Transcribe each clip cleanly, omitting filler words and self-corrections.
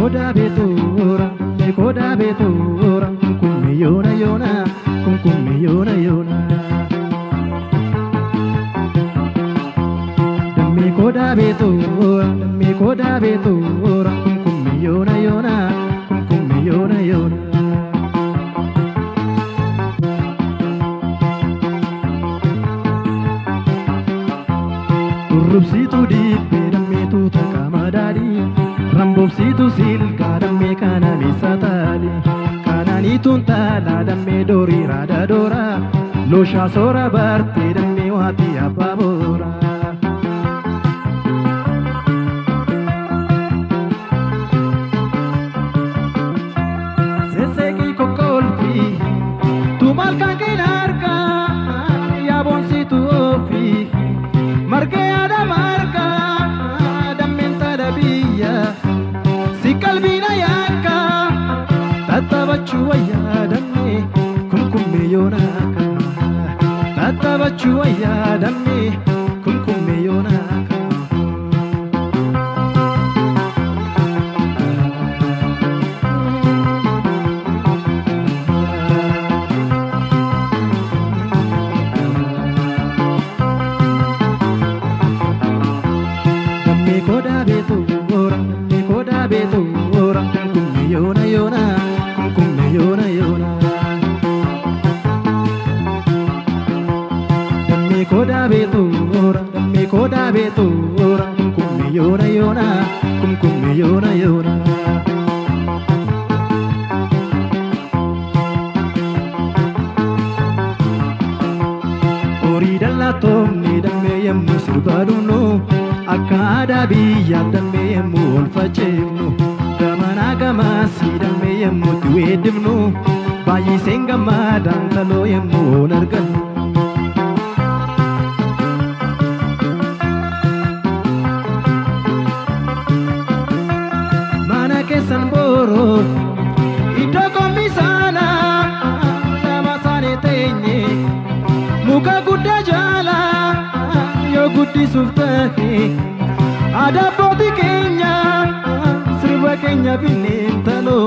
koda betura, me koda betura, kummi yona yona, kummi yona yona. Me koda betura, me koda betura, kummi yona yona, kummi yona yona. Rubsitu di pedame tu takamadari, rambobsitu silka dame kana misatali, kanani tuntala dame dori rada dora, losha sora barte dame wati ababora. Sesegi kokolfi, tu malkan kinarka, ya bonsitu ofi. Marke ada marka damenta da biya si kalbina yaka tatabachu ya damme kumkumme yonaka tatabachu ya damme kumkumme yonaka me koda betura, kummi yona yona, kummi yona yona. Me koda betura, kummi yona yona, kummi yona yona. Ori dalla tomni damme yemmu sirbaduno. Akada biya damme yemmu olfachefnu gamana gamasi damme yemmu tuwedimnu bayi sengama dantalo yemmu narganu mana kesan boro idoko misana nama sane tenye muka gudda jala yo guddi suftahe ada poti kenya sirba kenya finintalo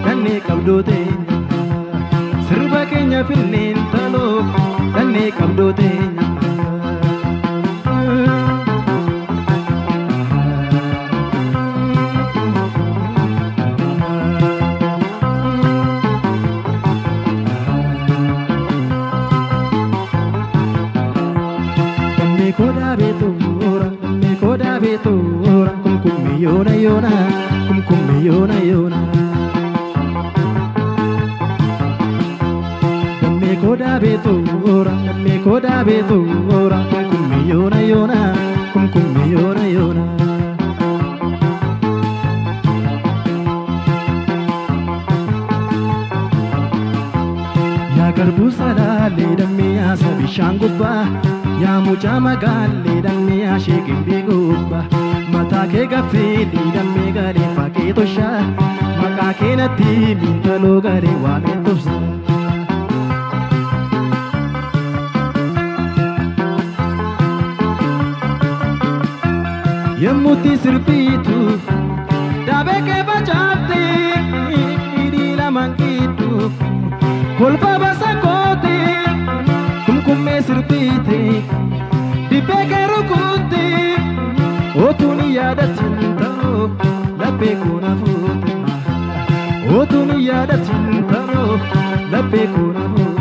danne kabdo tenya sirba kenya finintalo danne kabdo tenya me koda betura, kummi yona yona, kummi yona yona. Me koda betura, kummi yona yona, kummi yona yona. Ya garbu salale damme asa bishangubba. Ya mucha magalle damme ashegin bigubba mata ke gafeli damme gare faketo sha maka ke nati mintalo gare wa mentobsa yemmuti sirpitu dabe ke bachate idi la mankitu kolpa basakote kumkumme sirpite dipeke rukuti otuni yada tintaro lape kuna futi otuni yada tintaro lape kuna futi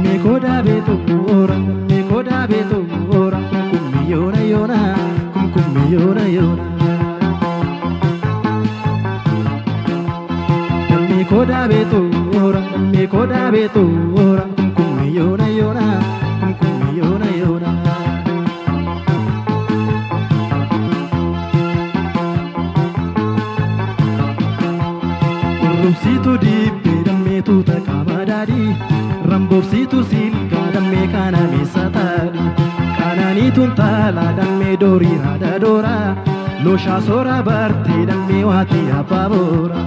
me koda betura, kummi yona yona, kummi yona yona. Me koda betura, kummi yona yona, kummi yona yona. Rubsitu di pedame tu takamadari, rambobsitu silka damme kana misatali, kanani tuntala damme dori rada dora, Losha sora barte dammi wati ababora.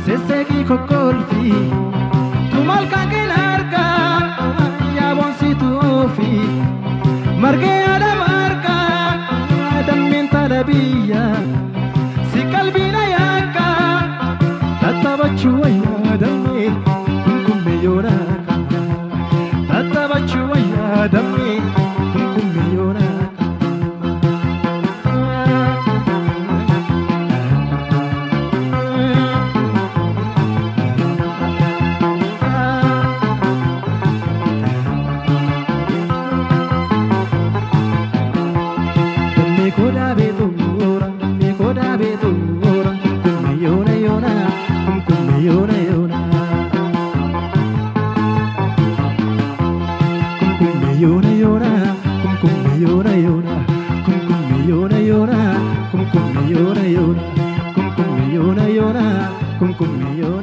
Seseki kokolfi tu malka kenarka ya bonsi tu ofi marge ada marka dammin talabiya si kalbina yaka tatabachu ya dammi kunkum yoraka tatabachu ya dammi kunkum yoraka. Yona yona, kum kum yona yona, kum kum yona yona, kum kum yona yona, kum kum yona yona, kum kum yona.